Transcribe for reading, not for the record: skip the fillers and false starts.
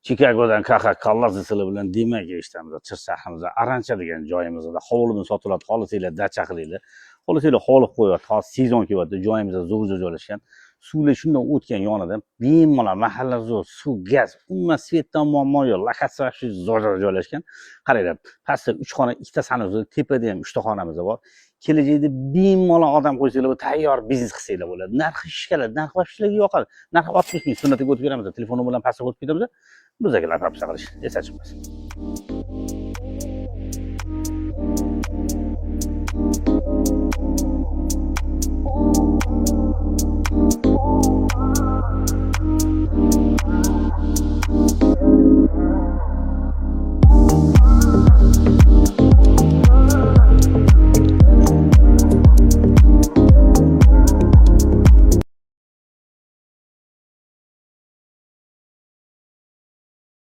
Chikagodan Kalla zisili bilan Dimaga eshitamiz. Chirsahimizda Arancha degan joyimizda hovlidan sotiladi. Xolisinglar dacha qilinglar. Xolisinglar hovli qo'yadi. Hozir sezon kelyapti. Joyimizda zo'r joylashgan. Suvlar shundan o'tgan yonidan bemalol mahalla zo'r, suv, gaz, umuman svetdan muammo yo'q. Lokatsiya shu zo'r joylashgan. Qaranglar, pastda 3 xona, ikkita sanusi, tepada ham 3 ta xonamiz bor. Kelajakda bemalol odam qo'ysanglar, bu tayyor biznes qilsanglar bo'ladi. Narxi ishkaladi, narxi sizlarga yoqadi. Narxi 60 ming sunnatiga o'tib beramiz. Telefonim bilan pastga o'tib ketamiz. Bizga laptopcha qilish esda chiqmasin.